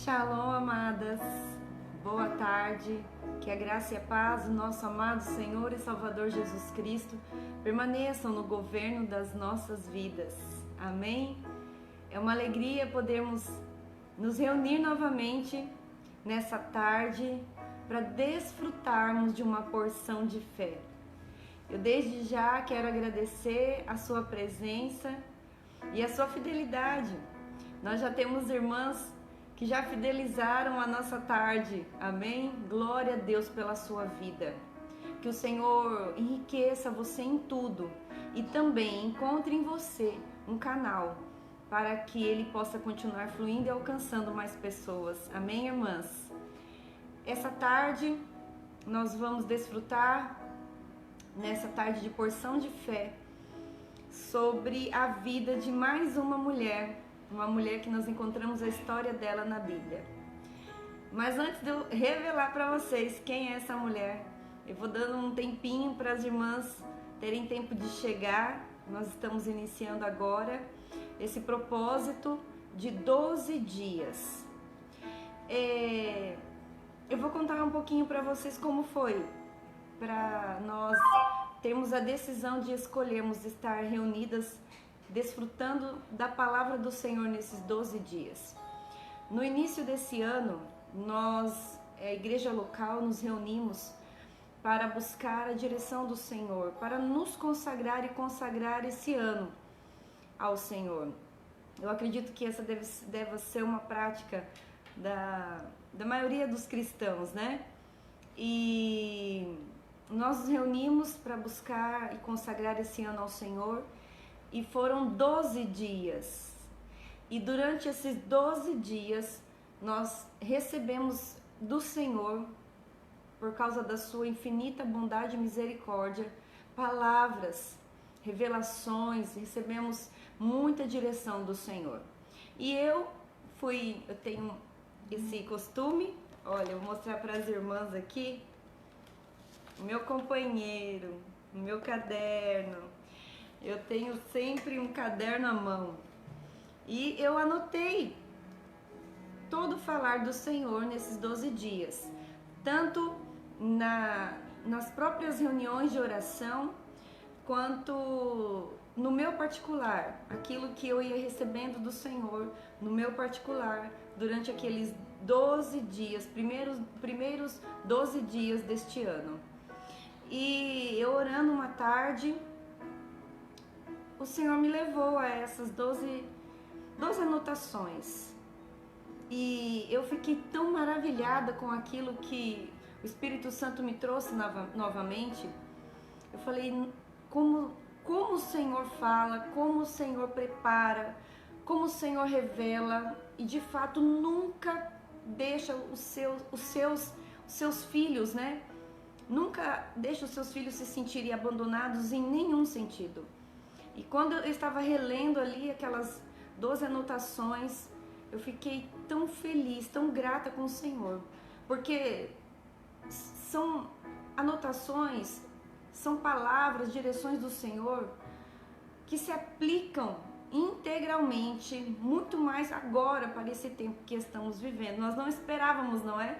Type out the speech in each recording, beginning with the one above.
Shalom, amadas, boa tarde, que a graça e a paz do nosso amado Senhor e Salvador Jesus Cristo permaneçam no governo das nossas vidas, amém? É uma alegria podermos nos reunir novamente nessa tarde para desfrutarmos de uma porção de fé. Eu desde já quero agradecer a sua presença e a sua fidelidade. Nós já temos irmãs que já fidelizaram a nossa tarde, amém? Glória a Deus pela sua vida. Que o Senhor enriqueça você em tudo e também encontre em você um canal para que Ele possa continuar fluindo e alcançando mais pessoas, amém, irmãs? Essa tarde nós vamos desfrutar, nessa tarde de porção de fé, sobre a vida de mais uma mulher que nós encontramos a história dela na Bíblia. Mas antes de eu revelar para vocês quem é essa mulher, eu vou dando um tempinho para as irmãs terem tempo de chegar. Nós estamos iniciando agora esse propósito de 12 dias. Eu vou contar um pouquinho para vocês como foi para nós termos a decisão de escolhermos estar reunidas desfrutando da palavra do Senhor nesses 12 dias. No início desse ano, nós, a igreja local, nos reunimos para buscar a direção do Senhor, para nos consagrar e consagrar esse ano ao Senhor. Eu acredito que essa deve ser uma prática da maioria dos cristãos, né? E nós nos reunimos para buscar e consagrar esse ano ao Senhor. E foram 12 dias. E durante esses 12 dias, nós recebemos do Senhor, por causa da sua infinita bondade e misericórdia, palavras, revelações, recebemos muita direção do Senhor. E eu tenho esse costume, olha, eu vou mostrar para as irmãs aqui, o meu companheiro, o meu caderno. Eu tenho sempre um caderno à mão e eu anotei todo o falar do Senhor nesses 12 dias, tanto nas próprias reuniões de oração, quanto no meu particular, aquilo que eu ia recebendo do Senhor, no meu particular, durante aqueles 12 dias, primeiros 12 dias deste ano. E eu orando uma tarde, o Senhor me levou a essas 12 anotações. E eu fiquei tão maravilhada com aquilo que o Espírito Santo me trouxe novamente. Eu falei, como o Senhor fala, como o Senhor prepara, como o Senhor revela. E de fato nunca deixa os seus filhos, né? Nunca deixa os seus filhos se sentirem abandonados em nenhum sentido. E quando eu estava relendo ali aquelas 12 anotações, eu fiquei tão feliz, tão grata com o Senhor, porque são anotações, são palavras, direções do Senhor que se aplicam integralmente, muito mais agora para esse tempo que estamos vivendo. Nós não esperávamos, não é?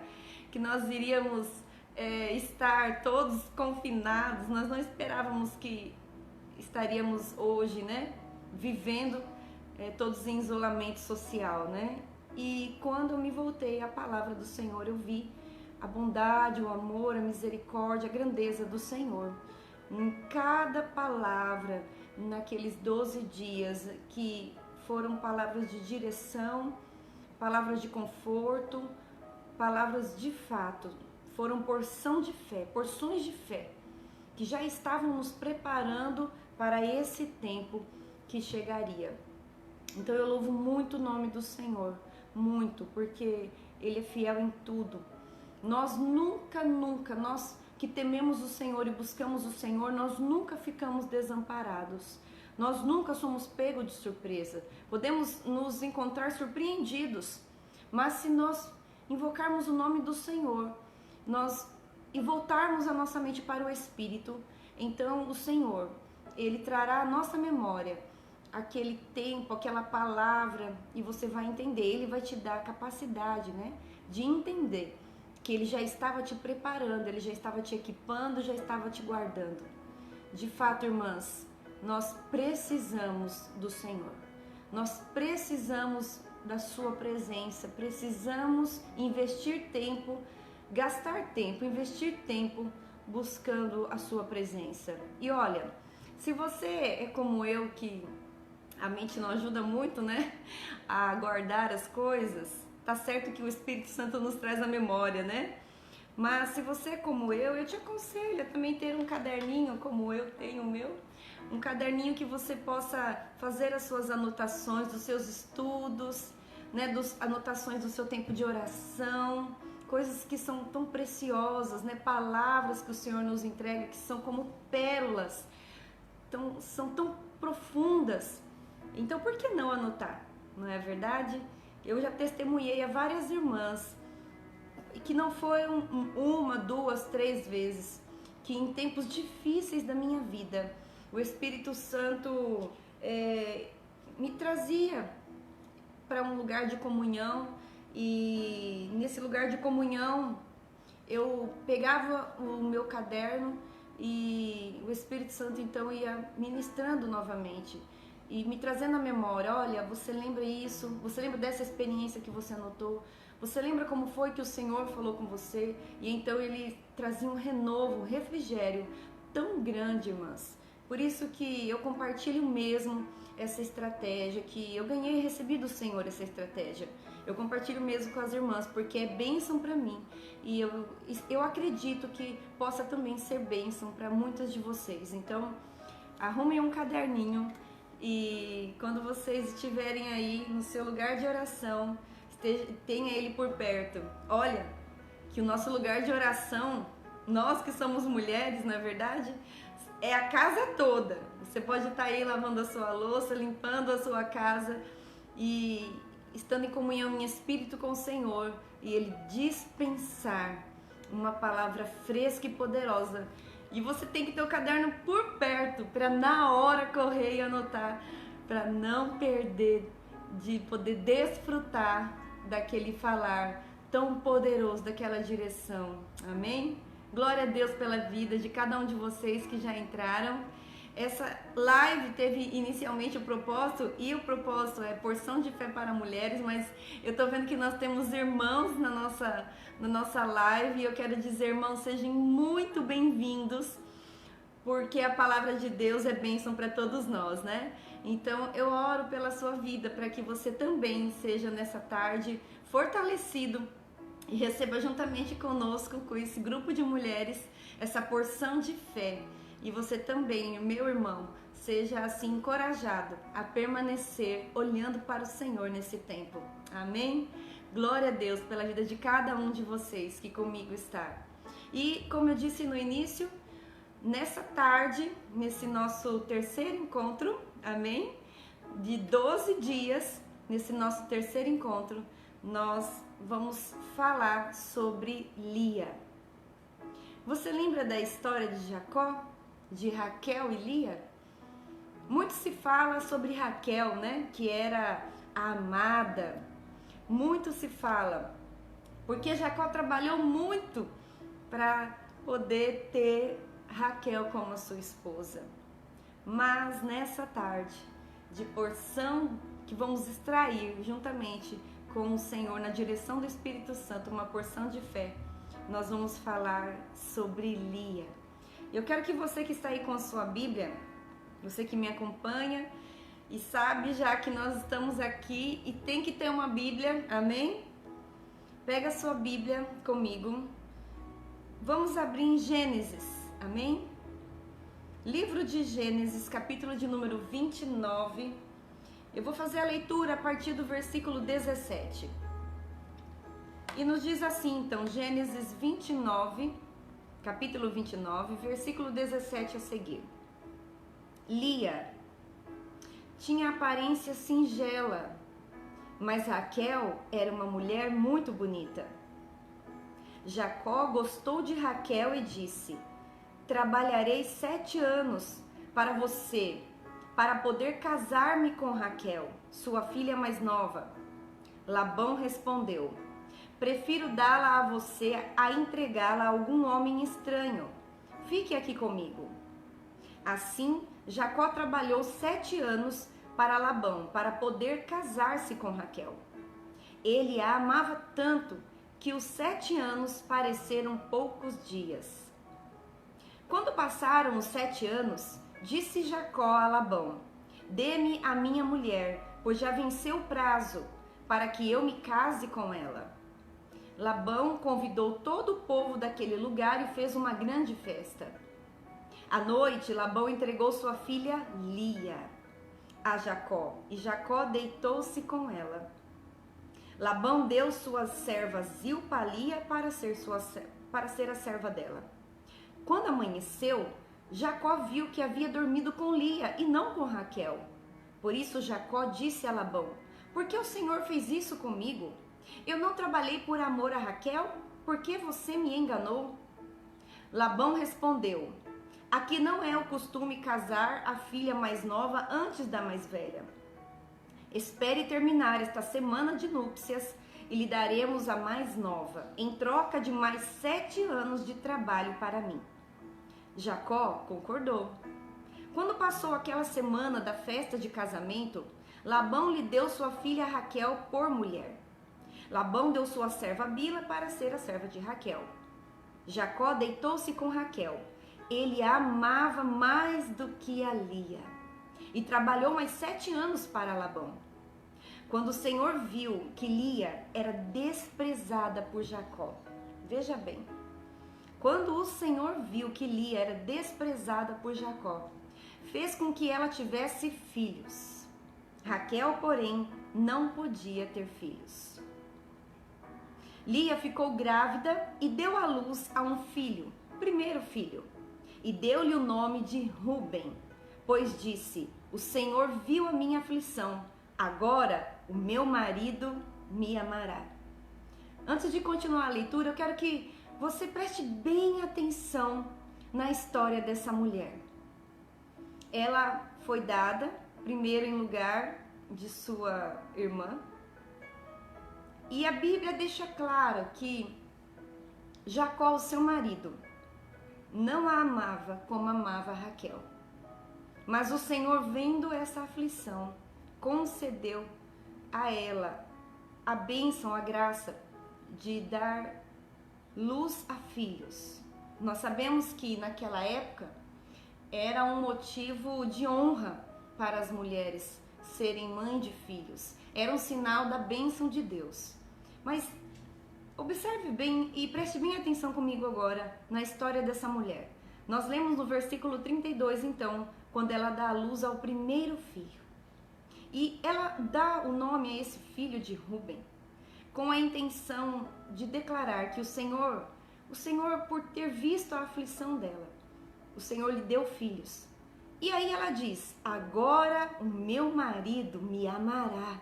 Que nós iríamos estar todos confinados, nós não esperávamos que estaríamos hoje, né, vivendo todos em isolamento social, né? E quando eu me voltei à palavra do Senhor, eu vi a bondade, o amor, a misericórdia, a grandeza do Senhor. Em cada palavra, naqueles 12 dias, que foram palavras de direção, palavras de conforto, palavras de fato, foram porções de fé, que já estavam nos preparando para esse tempo que chegaria. Então eu louvo muito o nome do Senhor, muito, porque Ele é fiel em tudo. Nós nunca, nós que tememos o Senhor e buscamos o Senhor, nós nunca ficamos desamparados. Nós nunca somos pegos de surpresa. Podemos nos encontrar surpreendidos, mas se nós invocarmos o nome do Senhor, e voltarmos a nossa mente para o Espírito, então o Senhor, Ele trará à nossa memória aquele tempo, aquela palavra, e você vai entender. Ele vai te dar a capacidade, né, de entender que ele já estava te preparando, ele já estava te equipando, já estava te guardando. De fato, irmãs, nós precisamos do Senhor. Nós precisamos da sua presença, precisamos investir tempo, gastar tempo, investir tempo buscando a sua presença. E olha, se você é como eu, que a mente não ajuda muito, né, a guardar as coisas, tá certo que o Espírito Santo nos traz a memória, né? Mas se você é como eu te aconselho a também ter um caderninho como eu tenho o meu, um caderninho que você possa fazer as suas anotações dos seus estudos, né, anotações do seu tempo de oração, coisas que são tão preciosas, né, palavras que o Senhor nos entrega, que são como pérolas, são tão profundas. Então, por que não anotar? Não é verdade? Eu já testemunhei a várias irmãs, que não foram uma, duas, três vezes, que em tempos difíceis da minha vida, o Espírito Santo me trazia para um lugar de comunhão, e nesse lugar de comunhão eu pegava o meu caderno e o Espírito Santo então ia ministrando novamente e me trazendo à memória: olha, você lembra isso? Você lembra dessa experiência que você anotou? Você lembra como foi que o Senhor falou com você? E então ele trazia um renovo, um refrigério tão grande, irmãs. Por isso que eu compartilho mesmo essa estratégia, que eu ganhei e recebi do Senhor essa estratégia. Eu compartilho mesmo com as irmãs, porque é bênção para mim. E eu acredito que possa também ser bênção para muitas de vocês. Então, arrumem um caderninho e quando vocês estiverem aí no seu lugar de oração, tenha ele por perto. Olha, que o nosso lugar de oração, nós que somos mulheres, na verdade, é a casa toda. Você pode estar aí lavando a sua louça, limpando a sua casa e estando em comunhão em espírito com o Senhor, e Ele dispensar uma palavra fresca e poderosa. E você tem que ter o caderno por perto para na hora correr e anotar, para não perder de poder desfrutar daquele falar tão poderoso, daquela direção. Amém? Glória a Deus pela vida de cada um de vocês que já entraram. Essa live teve inicialmente o propósito, e o propósito é porção de fé para mulheres, mas eu tô vendo que nós temos irmãos na nossa live, e eu quero dizer, irmãos, sejam muito bem-vindos, porque a palavra de Deus é bênção para todos nós, né? Então eu oro pela sua vida, para que você também seja nessa tarde fortalecido e receba juntamente conosco, com esse grupo de mulheres, essa porção de fé. E você também, meu irmão, seja assim encorajado a permanecer olhando para o Senhor nesse tempo. Amém? Glória a Deus pela vida de cada um de vocês que comigo está. E como eu disse no início, nessa tarde, nesse nosso terceiro encontro, amém? De 12 dias, nesse nosso terceiro encontro, nós vamos falar sobre Lia. Você lembra da história de Jacó? De Raquel e Lia? Muito se fala sobre Raquel, né? Que era a amada. Muito se fala, porque Jacó trabalhou muito para poder ter Raquel como a sua esposa. Mas nessa tarde, de porção que vamos extrair juntamente com o Senhor, na direção do Espírito Santo, uma porção de fé, nós vamos falar sobre Lia. Eu quero que você que está aí com a sua Bíblia, você que me acompanha e sabe já que nós estamos aqui e tem que ter uma Bíblia, amém? Pega a sua Bíblia comigo. Vamos abrir em Gênesis, amém? Livro de Gênesis, capítulo de número 29. Eu vou fazer a leitura a partir do versículo 17. E nos diz assim, então, Gênesis 29, capítulo 29, versículo 17 a seguir. Lia tinha aparência singela, mas Raquel era uma mulher muito bonita. Jacó gostou de Raquel e disse: trabalharei 7 anos para você, para poder casar-me com Raquel, sua filha mais nova. Labão respondeu: prefiro dá-la a você a entregá-la a algum homem estranho. Fique aqui comigo. Assim, Jacó trabalhou 7 anos para Labão, para poder casar-se com Raquel. Ele a amava tanto que os 7 anos pareceram poucos dias. Quando passaram os 7 anos, disse Jacó a Labão: dê-me a minha mulher, pois já venceu o prazo, para que eu me case com ela. Labão convidou todo o povo daquele lugar e fez uma grande festa. À noite, Labão entregou sua filha Lia a Jacó, e Jacó deitou-se com ela. Labão deu sua serva Zilpa a Lia para ser a serva dela. Quando amanheceu, Jacó viu que havia dormido com Lia e não com Raquel. Por isso Jacó disse a Labão: por que o Senhor fez isso comigo? Eu não trabalhei por amor a Raquel? Por que você me enganou? Labão respondeu: aqui não é o costume casar a filha mais nova antes da mais velha. Espere terminar esta semana de núpcias e lhe daremos a mais nova, em troca de mais 7 anos de trabalho para mim. Jacó concordou. Quando passou aquela semana da festa de casamento, Labão lhe deu sua filha Raquel por mulher. Labão deu sua serva Bila para ser a serva de Raquel. Jacó deitou-se com Raquel. Ele a amava mais do que a Lia. E trabalhou mais 7 anos para Labão. Quando o Senhor viu que Lia era desprezada por Jacó, veja bem, quando o Senhor viu que Lia era desprezada por Jacó, fez com que ela tivesse filhos. Raquel, porém, não podia ter filhos. Lia ficou grávida e deu à luz a um filho, primeiro filho, e deu-lhe o nome de Ruben, pois disse: o Senhor viu a minha aflição, agora o meu marido me amará. Antes de continuar a leitura, eu quero que você preste bem atenção na história dessa mulher. Ela foi dada primeiro em lugar de sua irmã, e a Bíblia deixa claro que Jacó, o seu marido, não a amava como amava Raquel. Mas o Senhor, vendo essa aflição, concedeu a ela a bênção, a graça de dar luz a filhos. Nós sabemos que naquela época era um motivo de honra para as mulheres serem mãe de filhos. Era um sinal da bênção de Deus. Mas observe bem e preste bem atenção comigo agora na história dessa mulher. Nós lemos no versículo 32, então, quando ela dá a luz ao primeiro filho. E ela dá o nome a esse filho de Ruben, com a intenção de declarar que o Senhor, por ter visto a aflição dela, o Senhor lhe deu filhos. E aí ela diz: agora o meu marido me amará.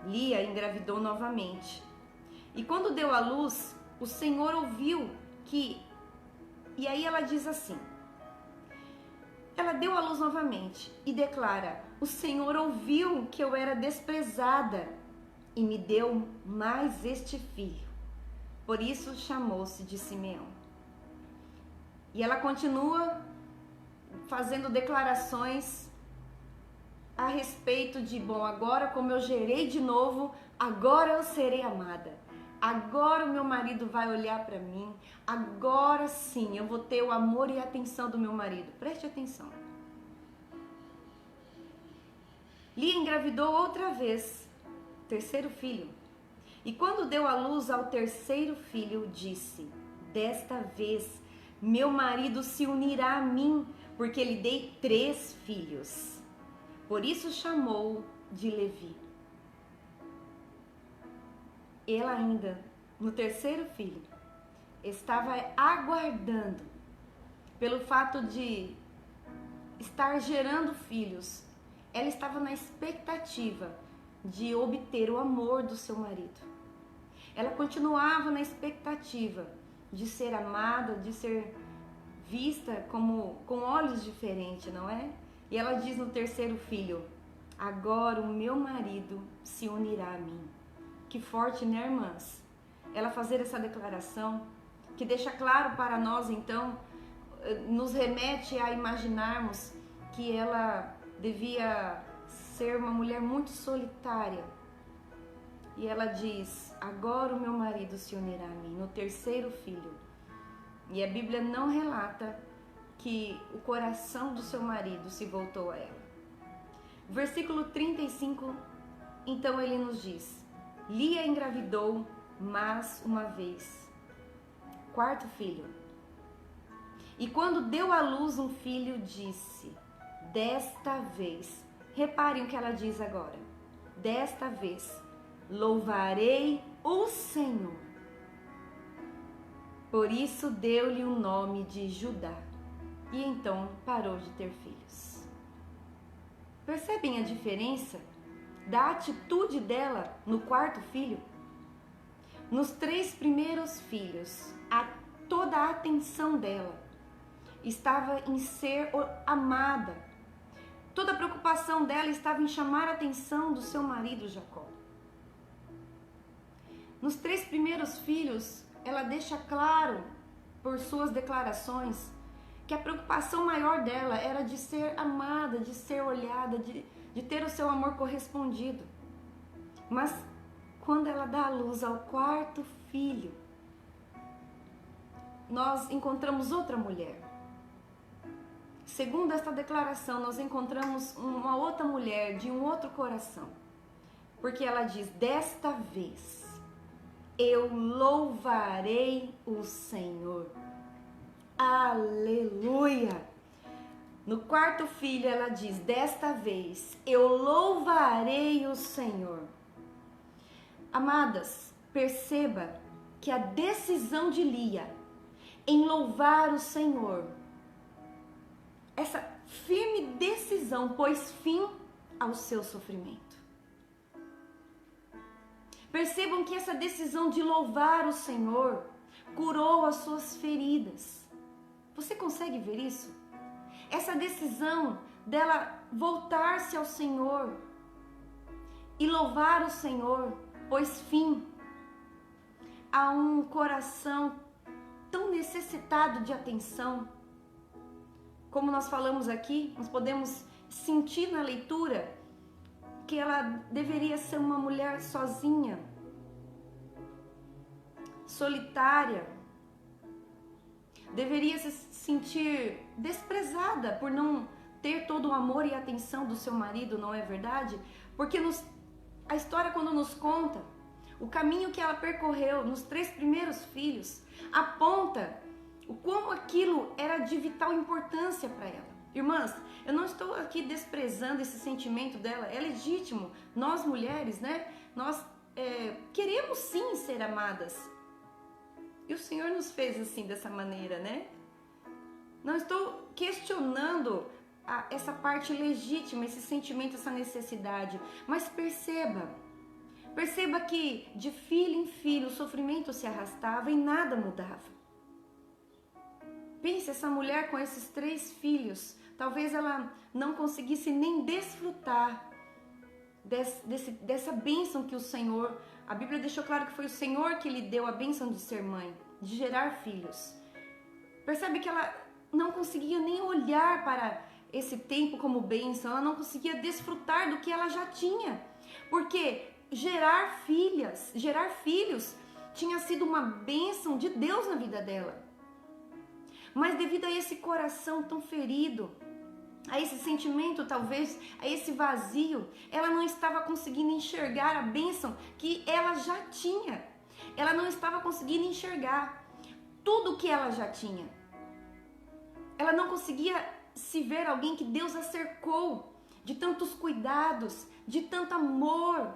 Lia engravidou novamente. E quando deu à luz, o Senhor ouviu que... E aí ela diz assim, ela deu à luz novamente e declara: o Senhor ouviu que eu era desprezada e me deu mais este filho. Por isso chamou-se de Simeão. E ela continua fazendo declarações a respeito de: bom, agora como eu gerei de novo, agora eu serei amada. Agora o meu marido vai olhar para mim. Agora sim eu vou ter o amor e a atenção do meu marido. Preste atenção. Lia engravidou outra vez, terceiro filho. E quando deu à luz ao terceiro filho, disse: desta vez meu marido se unirá a mim, porque lhe dei 3 filhos. Por isso chamou de Levi. Ela ainda, no terceiro filho, estava aguardando, pelo fato de estar gerando filhos, ela estava na expectativa de obter o amor do seu marido. Ela continuava na expectativa de ser amada, de ser vista com olhos diferentes, não é? E ela diz no terceiro filho: agora o meu marido se unirá a mim. Que forte, né, irmãs? Ela fazer essa declaração, que deixa claro para nós, então, nos remete a imaginarmos que ela devia ser uma mulher muito solitária. E ela diz: agora o meu marido se unirá a mim, no terceiro filho. E a Bíblia não relata que o coração do seu marido se voltou a ela. Versículo 35, então ele nos diz: Lia engravidou mais uma vez, quarto filho. E quando deu à luz um filho, disse: desta vez, reparem o que ela diz agora, desta vez louvarei o Senhor. Por isso deu-lhe o nome de Judá. E então parou de ter filhos. Percebem a diferença da atitude dela no quarto filho? Nos 3 primeiros filhos, toda a atenção dela estava em ser amada. Toda a preocupação dela estava em chamar a atenção do seu marido Jacó. Nos 3 primeiros filhos, ela deixa claro, por suas declarações, que a preocupação maior dela era de ser amada, de ser olhada, de ter o seu amor correspondido. Mas quando ela dá à luz ao quarto filho, nós encontramos outra mulher. Segundo esta declaração, nós encontramos uma outra mulher de um outro coração. Porque ela diz: desta vez eu louvarei o Senhor. Aleluia! No quarto filho ela diz: desta vez eu louvarei o Senhor. Amadas, perceba que a decisão de Lia em louvar o Senhor, essa firme decisão pôs fim ao seu sofrimento. Percebam que essa decisão de louvar o Senhor curou as suas feridas. Você consegue ver isso? Essa decisão dela voltar-se ao Senhor e louvar o Senhor pôs fim a um coração tão necessitado de atenção. Como nós falamos aqui, nós podemos sentir na leitura que ela deveria ser uma mulher sozinha, solitária, deveria se sentir desprezada por não ter todo o amor e atenção do seu marido, não é verdade? Porque a história, quando nos conta o caminho que ela percorreu nos 3 primeiros filhos, aponta o como aquilo era de vital importância para ela. Irmãs, eu não estou aqui desprezando esse sentimento dela, é legítimo. Nós mulheres, né? Nós queremos sim ser amadas. E o Senhor nos fez assim, dessa maneira, né? Não estou questionando essa parte legítima, esse sentimento, essa necessidade. Mas perceba que de filho em filho o sofrimento se arrastava e nada mudava. Pense, essa mulher com esses 3 filhos, talvez ela não conseguisse nem desfrutar dessa bênção que o Senhor... A Bíblia deixou claro que foi o Senhor que lhe deu a bênção de ser mãe, de gerar filhos. Percebe que ela não conseguia nem olhar para esse tempo como bênção, ela não conseguia desfrutar do que ela já tinha. Porque gerar filhos tinha sido uma bênção de Deus na vida dela. Mas devido a esse coração tão ferido, a esse sentimento, talvez, a esse vazio, ela não estava conseguindo enxergar a bênção que ela já tinha. Ela não estava conseguindo enxergar tudo que ela já tinha. Ela não conseguia se ver alguém que Deus a cercou de tantos cuidados, de tanto amor.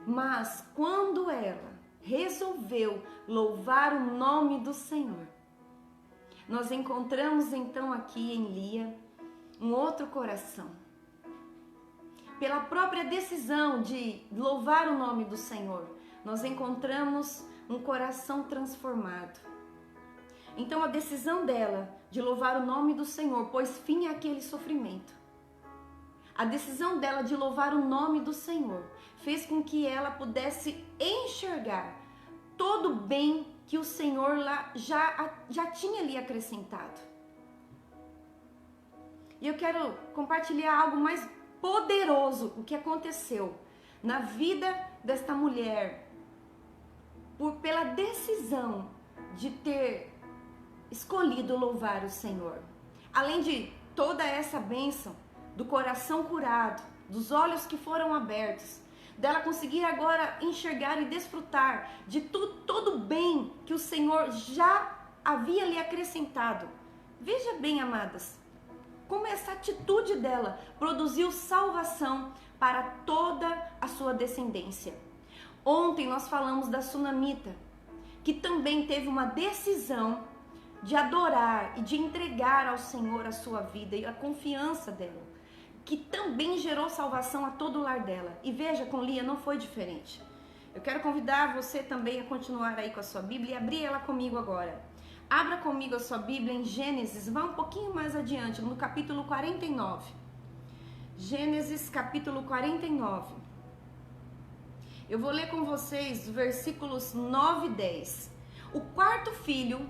Mas quando ela resolveu louvar o nome do Senhor, nós encontramos então aqui em Lia um outro coração. Pela própria decisão de louvar o nome do Senhor, nós encontramos um coração transformado. Então a decisão dela de louvar o nome do Senhor pôs fim àquele sofrimento. A decisão dela de louvar o nome do Senhor fez com que ela pudesse enxergar todo o bem que o Senhor lá já tinha lhe acrescentado. E eu quero compartilhar algo mais poderoso, o que aconteceu na vida desta mulher, pela decisão de ter escolhido louvar o Senhor. Além de toda essa bênção, do coração curado, dos olhos que foram abertos, dela conseguir agora enxergar e desfrutar de todo o bem que o Senhor já havia lhe acrescentado. Veja bem, amadas, como essa atitude dela produziu salvação para toda a sua descendência. Ontem nós falamos da sunamita, que também teve uma decisão de adorar e de entregar ao Senhor a sua vida e a confiança dela, que também gerou salvação a todo o lar dela. E veja, com Lia não foi diferente. Eu quero convidar você também a continuar aí com a sua Bíblia e abrir ela comigo agora. Abra comigo a sua Bíblia em Gênesis, vá um pouquinho mais adiante, no capítulo 49. Gênesis, capítulo 49. Eu vou ler com vocês versículos 9 e 10. O quarto filho,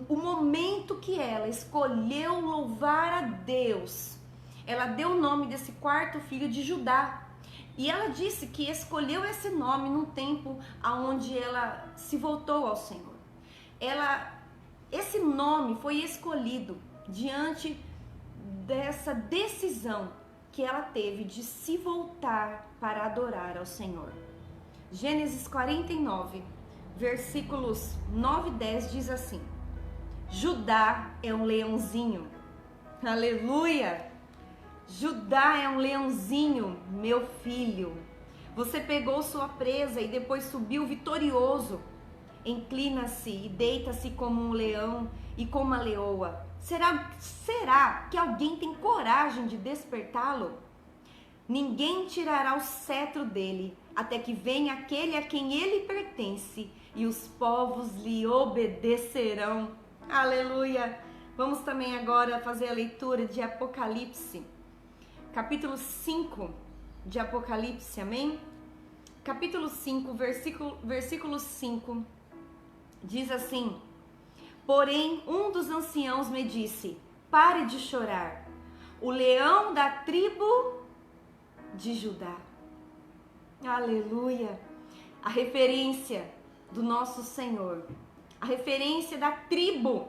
o momento que ela escolheu louvar a Deus, ela deu o nome desse quarto filho de Judá. E ela disse que escolheu esse nome num tempo onde ela se voltou ao Senhor. Esse nome foi escolhido diante dessa decisão que ela teve de se voltar para adorar ao Senhor. Gênesis 49, versículos 9 e 10 diz assim: Judá é um leãozinho. Aleluia! Judá é um leãozinho, meu filho. Você pegou sua presa e depois subiu vitorioso. Inclina-se e deita-se como um leão e como uma leoa. Será que alguém tem coragem de despertá-lo? Ninguém tirará o cetro dele, até que venha aquele a quem ele pertence, e os povos lhe obedecerão. Aleluia! Vamos também agora fazer a leitura de Apocalipse, capítulo 5 de Apocalipse, amém? Capítulo 5, versículo 5, diz assim: Porém, um dos anciãos me disse: Pare de chorar, o leão da tribo de Judá. Aleluia! A referência do nosso Senhor, a referência da tribo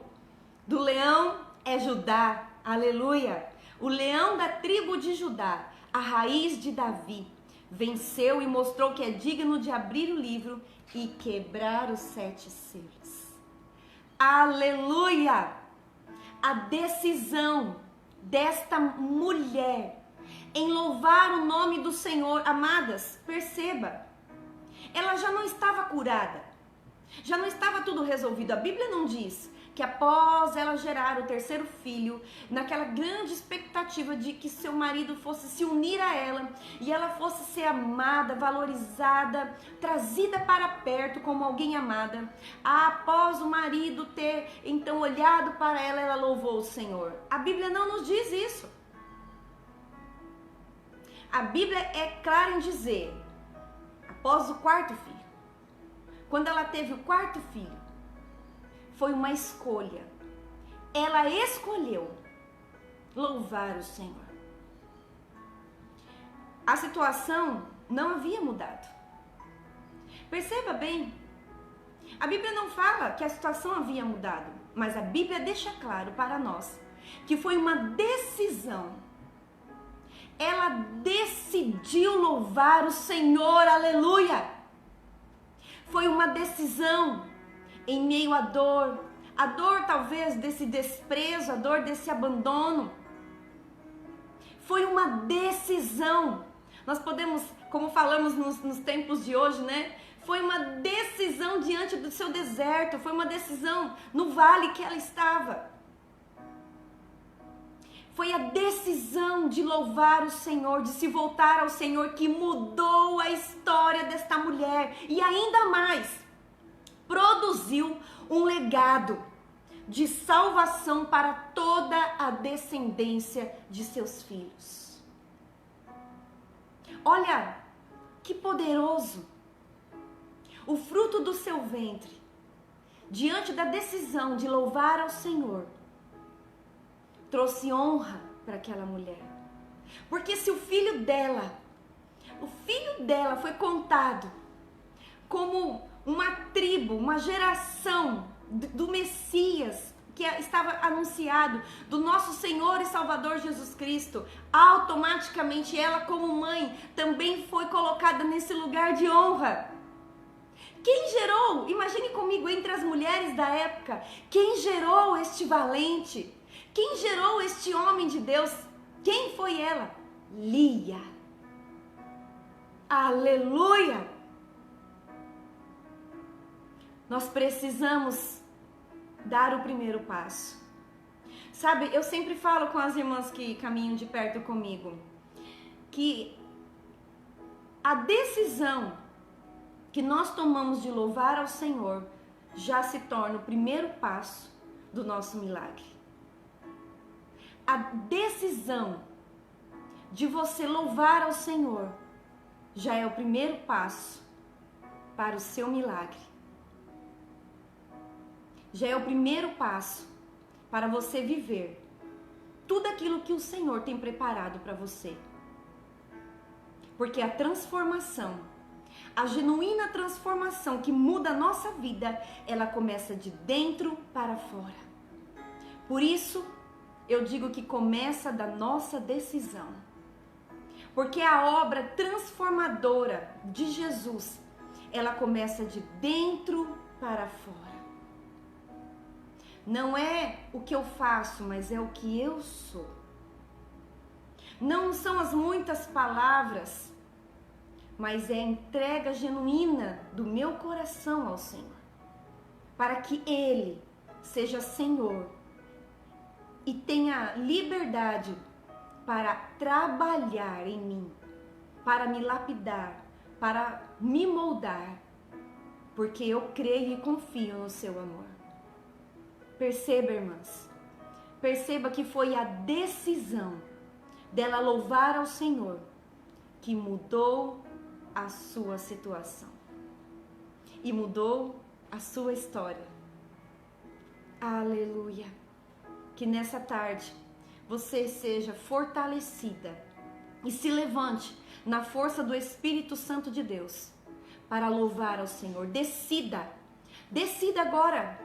do leão é Judá. Aleluia! O leão da tribo de Judá, a raiz de Davi, venceu e mostrou que é digno de abrir o livro e quebrar os 7 selos. Aleluia! A decisão desta mulher em louvar o nome do Senhor, amadas, perceba, ela já não estava curada, já não estava tudo resolvido. A Bíblia não diz que após ela gerar o terceiro filho, naquela grande expectativa de que seu marido fosse se unir a ela e ela fosse ser amada, valorizada, trazida para perto como alguém amada, após o marido ter então olhado para ela, ela louvou o Senhor. A Bíblia não nos diz isso. A Bíblia é clara em dizer, após o quarto filho, quando ela teve o quarto filho, foi uma escolha. Ela escolheu louvar o Senhor. A situação não havia mudado. Perceba bem, a Bíblia não fala que a situação havia mudado, mas a Bíblia deixa claro para nós que foi uma decisão. Ela decidiu louvar o Senhor, aleluia! Foi uma decisão em meio à dor talvez desse desprezo, a dor desse abandono. Foi uma decisão. Nós podemos, como falamos nos tempos de hoje, né? Foi uma decisão diante do seu deserto, foi uma decisão no vale que ela estava. Foi a decisão de louvar o Senhor, de se voltar ao Senhor, que mudou a história desta mulher e ainda mais produziu um legado. de salvação para toda a descendência de seus filhos. Olha, que poderoso! O fruto do seu ventre, diante da decisão de louvar ao Senhor, trouxe honra para aquela mulher. Porque se o filho dela foi contado como uma tribo, uma geração do Messias, que estava anunciado, do nosso Senhor e Salvador Jesus Cristo, automaticamente ela, como mãe, também foi colocada nesse lugar de honra. Quem gerou, imagine comigo, entre as mulheres da época, quem gerou este valente? Quem gerou este homem de Deus? Quem foi ela? Lia. Aleluia! Nós precisamos dar o primeiro passo. Sabe, eu sempre falo com as irmãs que caminham de perto comigo, que a decisão que nós tomamos de louvar ao Senhor já se torna o primeiro passo do nosso milagre. A decisão de você louvar ao Senhor já é o primeiro passo para o seu milagre. Já é o primeiro passo para você viver tudo aquilo que o Senhor tem preparado para você. Porque a transformação, a genuína transformação que muda a nossa vida, ela começa de dentro para fora. Por isso, eu digo que começa da nossa decisão. Porque a obra transformadora de Jesus, ela começa de dentro para fora. Não é o que eu faço, mas é o que eu sou. Não são as muitas palavras, mas é a entrega genuína do meu coração ao Senhor, para que Ele seja Senhor e tenha liberdade para trabalhar em mim, para me lapidar, para me moldar, porque eu creio e confio no seu amor. Perceba, irmãs, perceba que foi a decisão dela louvar ao Senhor que mudou a sua situação e mudou a sua história. Aleluia! Que nessa tarde você seja fortalecida e se levante na força do Espírito Santo de Deus para louvar ao Senhor. Decida agora.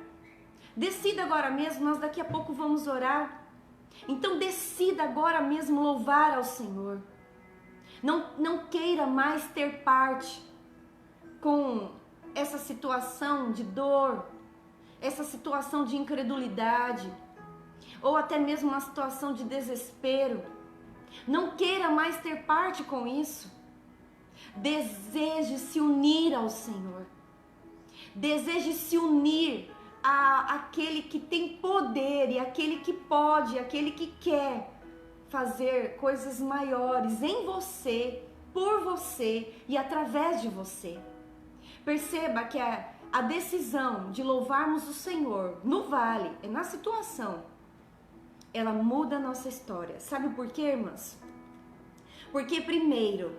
Decida agora mesmo, nós daqui a pouco vamos orar. Então decida agora mesmo louvar ao Senhor. Não queira mais ter parte com essa situação de dor, essa situação de incredulidade, ou até mesmo uma situação de desespero. Não queira mais ter parte com isso. Deseje se unir ao Senhor. Deseje se unir àquele que tem poder e aquele que pode, aquele que quer fazer coisas maiores em você, por você e através de você. Perceba que a decisão de louvarmos o Senhor no vale, na situação, ela muda a nossa história. Sabe por quê, irmãs? Porque primeiro,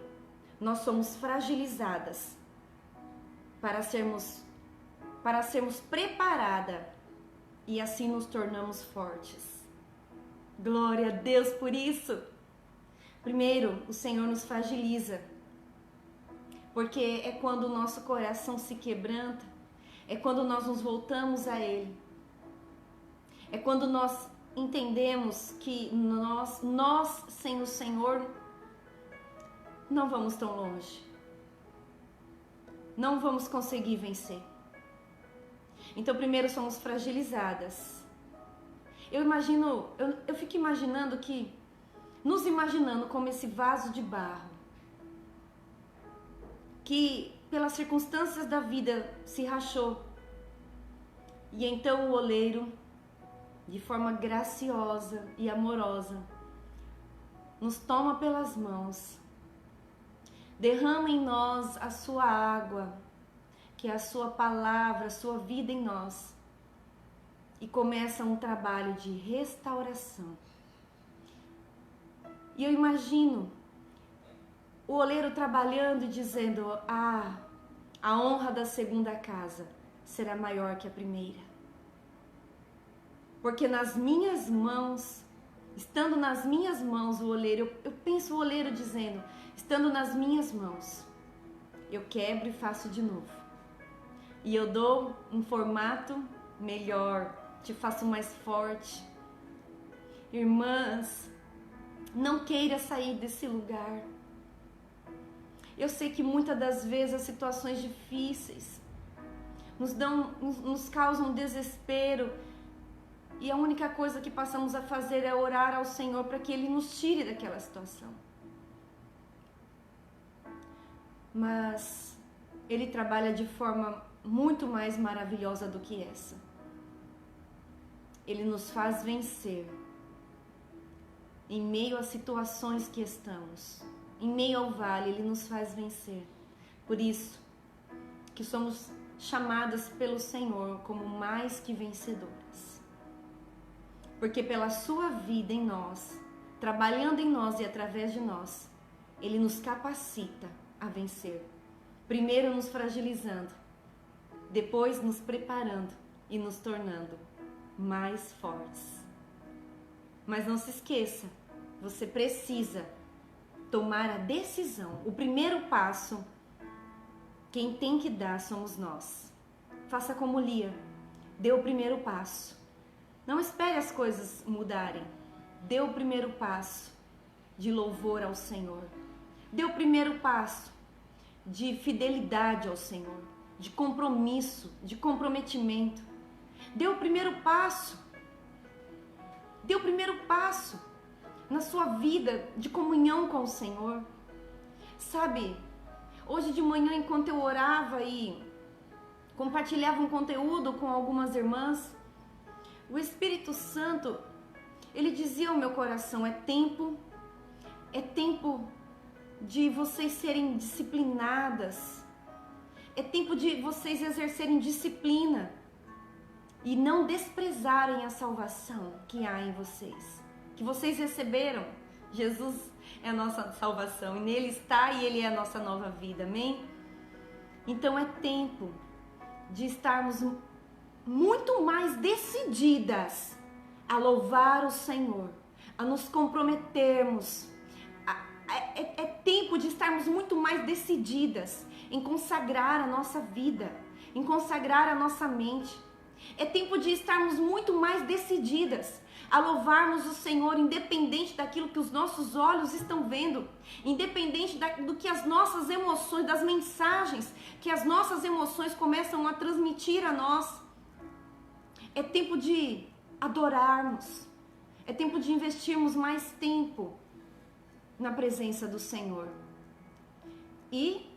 nós somos fragilizadas para sermos preparadas e assim nos tornamos fortes. Glória a Deus por isso. Primeiro, o Senhor nos fragiliza, porque é quando o nosso coração se quebranta, é quando nós nos voltamos a Ele, é quando nós entendemos que nós sem o Senhor não vamos tão longe, não vamos conseguir vencer. Então primeiro somos fragilizadas. Eu fico imaginando nos imaginando como esse vaso de barro, que pelas circunstâncias da vida se rachou, e então o oleiro, de forma graciosa e amorosa, nos toma pelas mãos, derrama em nós a sua água, que é a sua palavra, a sua vida em nós. e começa um trabalho de restauração. E eu imagino o oleiro trabalhando e dizendo: a honra da segunda casa será maior que a primeira. Porque nas minhas mãos, estando nas minhas mãos o oleiro, eu penso o oleiro dizendo: estando nas minhas mãos, eu quebro e faço de novo. E eu dou um formato melhor, te faço mais forte. Irmãs, não queira sair desse lugar. Eu sei que muitas das vezes as situações difíceis nos causam desespero, e a única coisa que passamos a fazer é orar ao Senhor para que Ele nos tire daquela situação. Mas Ele trabalha de forma muito mais maravilhosa do que essa. Ele nos faz vencer em meio às situações que estamos. Em meio ao vale, Ele nos faz vencer. Por isso que somos chamadas pelo Senhor como mais que vencedoras. Porque pela sua vida em nós, trabalhando em nós e através de nós, Ele nos capacita a vencer. Primeiro nos fragilizando, depois nos preparando e nos tornando mais fortes. Mas não se esqueça, você precisa tomar a decisão. O primeiro passo, quem tem que dar somos nós. Faça como Lia, dê o primeiro passo. Não espere as coisas mudarem. Dê o primeiro passo de louvor ao Senhor. Dê o primeiro passo de fidelidade ao Senhor, de compromisso, de comprometimento. Dê o primeiro passo. Dê o primeiro passo na sua vida de comunhão com o Senhor. Sabe, hoje de manhã, enquanto eu orava e compartilhava um conteúdo com algumas irmãs, o Espírito Santo, Ele dizia ao meu coração: é tempo de vocês serem disciplinadas, é tempo de vocês exercerem disciplina e não desprezarem a salvação que há em vocês, que vocês receberam. Jesus é a nossa salvação, e nele está, e Ele é a nossa nova vida, amém? Então é tempo de estarmos muito mais decididas a louvar o Senhor, a nos comprometermos. É tempo de estarmos muito mais decididas em consagrar a nossa vida, em consagrar a nossa mente. É tempo de estarmos muito mais decididas a louvarmos o Senhor, independente daquilo que os nossos olhos estão vendo, independente do que as nossas emoções, das mensagens que as nossas emoções começam a transmitir a nós. É tempo de adorarmos, é tempo de investirmos mais tempo na presença do Senhor. E,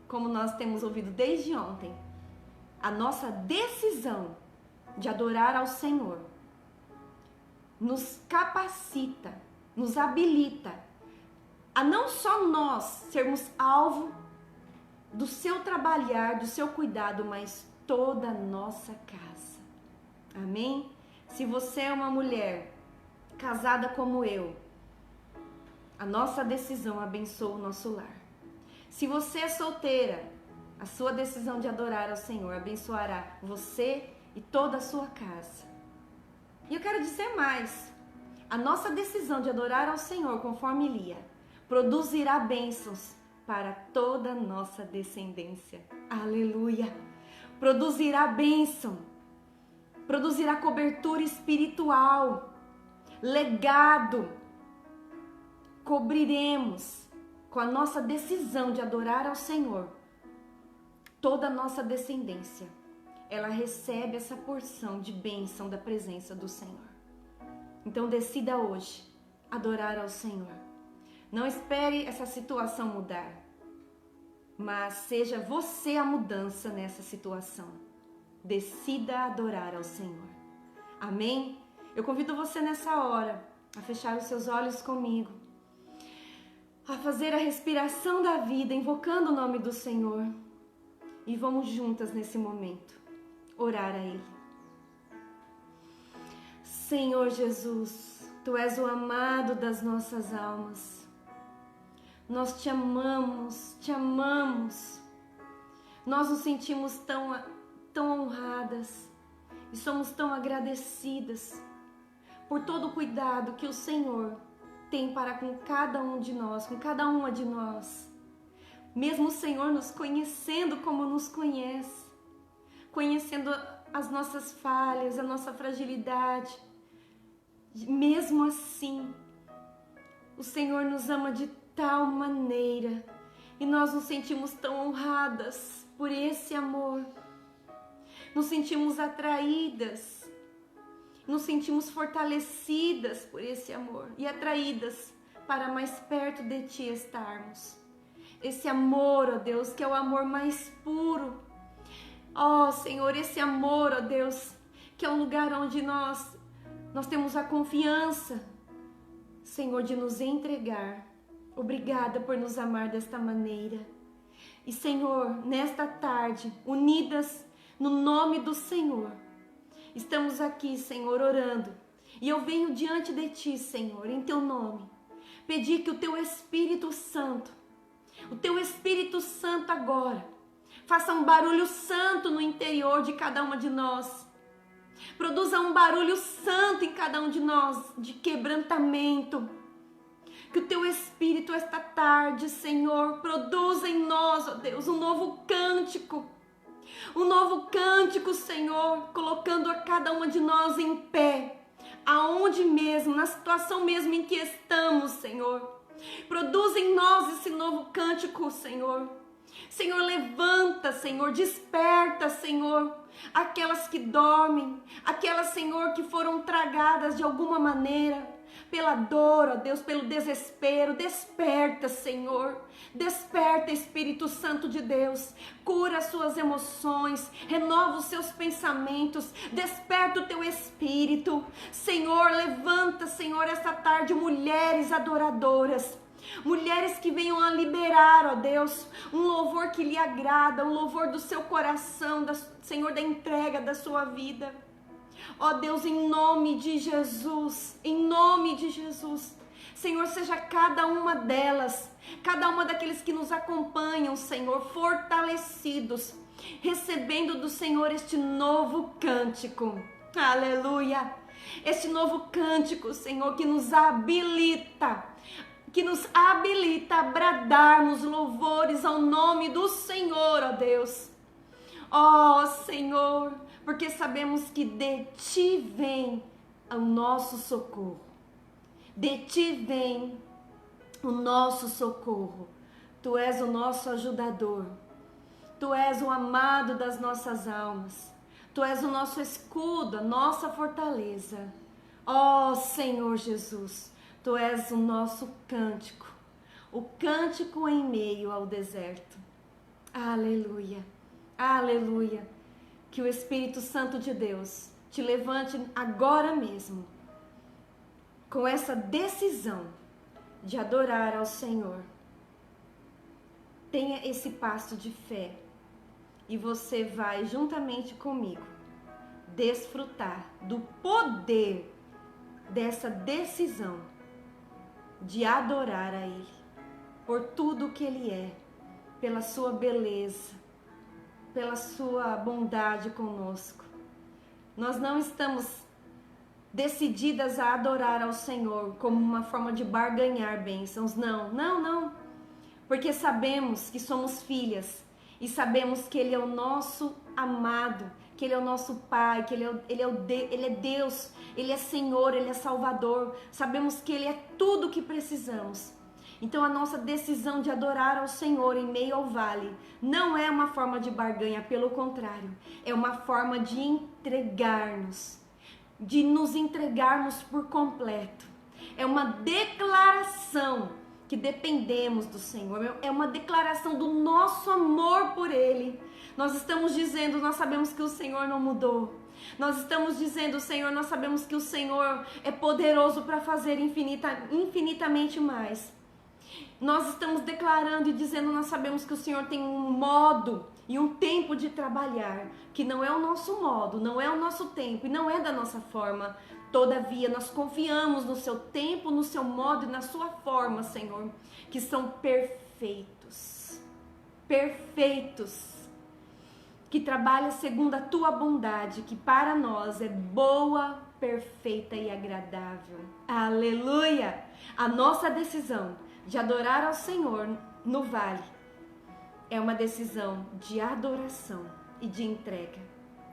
como nós temos ouvido desde ontem, a nossa decisão de adorar ao Senhor nos capacita, nos habilita a não só nós sermos alvo do seu trabalhar, do seu cuidado, mas toda a nossa casa. Amém? Se você é uma mulher casada como eu, a nossa decisão abençoa o nosso lar. Se você é solteira, a sua decisão de adorar ao Senhor abençoará você e toda a sua casa. E eu quero dizer mais. A nossa decisão de adorar ao Senhor, conforme Lia, produzirá bênçãos para toda a nossa descendência. Aleluia! Produzirá bênção, produzirá cobertura espiritual, legado. Cobriremos com a nossa decisão de adorar ao Senhor toda a nossa descendência. Ela recebe essa porção de bênção da presença do Senhor. Então decida hoje adorar ao Senhor. Não espere essa situação mudar, mas seja você a mudança nessa situação. Decida adorar ao Senhor. Amém? Eu convido você nessa hora a fechar os seus olhos comigo, a fazer a respiração da vida, invocando o nome do Senhor. E vamos juntas nesse momento orar a Ele. Senhor Jesus, Tu és o amado das nossas almas. Nós Te amamos, Te amamos. Nós nos sentimos tão honradas e somos tão agradecidas por todo o cuidado que o Senhor tem para com cada um de nós, com cada uma de nós. Mesmo o Senhor nos conhecendo como nos conhece, conhecendo as nossas falhas, a nossa fragilidade, mesmo assim, o Senhor nos ama de tal maneira e nós nos sentimos tão honradas por esse amor. Nos sentimos atraídas, nos sentimos fortalecidas por esse amor e atraídas para mais perto de Ti estarmos. Esse amor, ó Deus, que é o amor mais puro. Ó Senhor, esse amor, ó Deus, que é um lugar onde nós temos a confiança, Senhor, de nos entregar. Obrigada por nos amar desta maneira. E Senhor, nesta tarde, unidas no nome do Senhor, estamos aqui, Senhor, orando. E eu venho diante de Ti, Senhor, em Teu nome, pedir que o Teu Espírito Santo agora, faça um barulho santo no interior de cada uma de nós. Produza um barulho santo em cada um de nós, de quebrantamento. Que o Teu Espírito esta tarde, Senhor, produza em nós, ó Deus, um novo cântico. Um novo cântico, Senhor, colocando a cada uma de nós em pé. Aonde mesmo, na situação mesmo em que estamos, Senhor. Produza em nós esse novo cântico, Senhor. Senhor, levanta, Senhor, desperta, Senhor, aquelas que dormem, aquelas, Senhor, que foram tragadas de alguma maneira, pela dor, ó Deus, pelo desespero. Desperta, Senhor, desperta, Espírito Santo de Deus, cura as suas emoções, renova os seus pensamentos, desperta o teu espírito, Senhor. Levanta, Senhor, esta tarde mulheres adoradoras, mulheres que venham a liberar, ó Deus, um louvor que lhe agrada, um louvor do seu coração, Senhor, da entrega da sua vida. Ó Deus, em nome de Jesus, Senhor, seja cada uma delas, cada uma daqueles que nos acompanham, Senhor, fortalecidos, recebendo do Senhor este novo cântico, aleluia, este novo cântico, Senhor, que nos habilita a bradarmos louvores ao nome do Senhor, ó Deus. Ó Senhor, porque sabemos que de Ti vem o nosso socorro. De Ti vem o nosso socorro. Tu és o nosso ajudador. Tu és o amado das nossas almas. Tu és o nosso escudo, a nossa fortaleza. Ó Senhor Jesus, Tu és o nosso cântico. O cântico em meio ao deserto. Aleluia, aleluia. Que o Espírito Santo de Deus te levante agora mesmo com essa decisão de adorar ao Senhor. Tenha esse passo de fé e você vai, juntamente comigo, desfrutar do poder dessa decisão de adorar a Ele por tudo que Ele é, pela sua beleza, pela sua bondade conosco. Nós não estamos decididas a adorar ao Senhor como uma forma de barganhar bênçãos, não, porque sabemos que somos filhas e sabemos que Ele é o nosso amado, que Ele é o nosso Pai, que Ele é Deus, Ele é Senhor, Ele é Salvador. Sabemos que Ele é tudo o que precisamos. Então a nossa decisão de adorar ao Senhor em meio ao vale não é uma forma de barganha, pelo contrário, é uma forma de entregarmos, de nos entregarmos por completo. É uma declaração que dependemos do Senhor, é uma declaração do nosso amor por Ele. Nós estamos dizendo, nós sabemos que o Senhor não mudou. Nós estamos dizendo, Senhor, nós sabemos que o Senhor é poderoso para fazer infinitamente mais. Nós estamos declarando e dizendo, nós sabemos que o Senhor tem um modo e um tempo de trabalhar, que não é o nosso modo, não é o nosso tempo e não é da nossa forma. Todavia, nós confiamos no seu tempo, no seu modo e na sua forma, Senhor, que são perfeitos, perfeitos, que trabalha segundo a tua bondade, que para nós é boa, perfeita e agradável. Aleluia! A nossa decisão de adorar ao Senhor no vale é uma decisão de adoração e de entrega.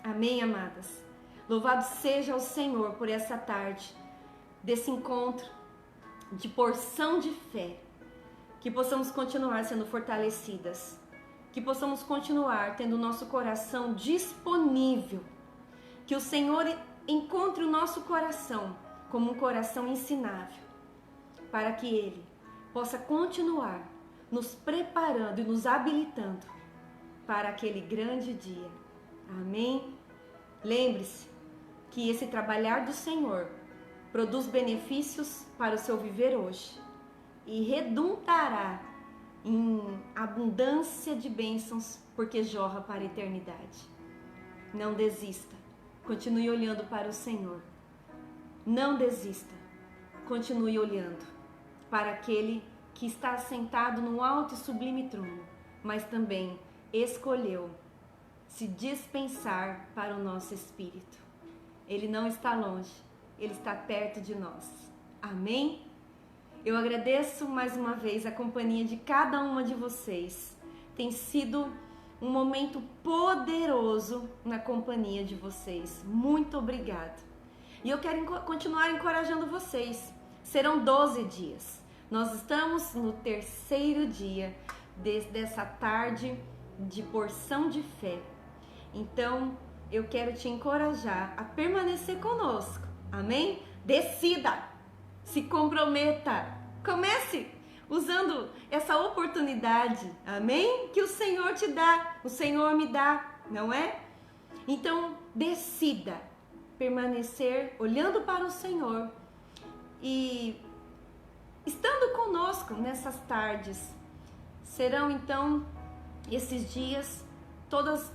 Amém, amadas? Louvado seja o Senhor por essa tarde, desse encontro de porção de fé, que possamos continuar sendo fortalecidas, que possamos continuar tendo o nosso coração disponível, que o Senhor encontre o nosso coração como um coração ensinável, para que Ele possa continuar nos preparando e nos habilitando para aquele grande dia. Amém? Lembre-se que esse trabalhar do Senhor produz benefícios para o seu viver hoje e redundará em abundância de bênçãos, porque jorra para a eternidade. Não desista, continue olhando para o Senhor. Não desista, continue olhando para aquele que está assentado num alto e sublime trono, mas também escolheu se dispensar para o nosso espírito. Ele não está longe, Ele está perto de nós. Amém? Eu agradeço mais uma vez a companhia de cada uma de vocês. Tem sido um momento poderoso na companhia de vocês. Muito obrigada. E eu quero continuar encorajando vocês. Serão 12 dias. Nós estamos no 3º dia dessa tarde de porção de fé. Então, eu quero te encorajar a permanecer conosco. Amém? Decida, se comprometa, comece usando essa oportunidade, amém? Que o Senhor te dá, o Senhor me dá, não é? Então, decida permanecer olhando para o Senhor e estando conosco nessas tardes. Serão então esses dias, todas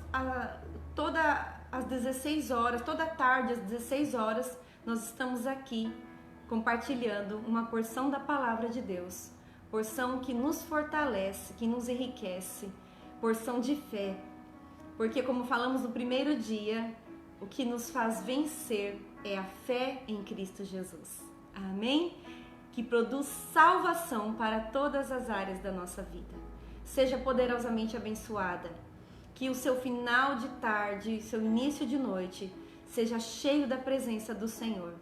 às 16 horas, toda tarde às 16 horas, nós estamos aqui compartilhando uma porção da palavra de Deus, porção que nos fortalece, que nos enriquece, porção de fé, porque como falamos no primeiro dia, o que nos faz vencer é a fé em Cristo Jesus, amém? Que produz salvação para todas as áreas da nossa vida. Seja poderosamente abençoada, que o seu final de tarde, seu início de noite, seja cheio da presença do Senhor.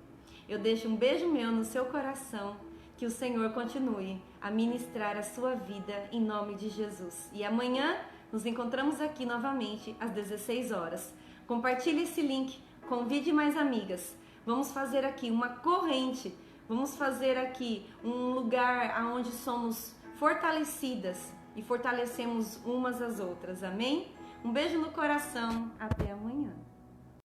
Eu deixo um beijo meu no seu coração, que o Senhor continue a ministrar a sua vida em nome de Jesus. E amanhã nos encontramos aqui novamente às 16 horas. Compartilhe esse link, convide mais amigas. Vamos fazer aqui uma corrente, vamos fazer aqui um lugar onde somos fortalecidas e fortalecemos umas às outras. Amém? Um beijo no coração. Até amanhã.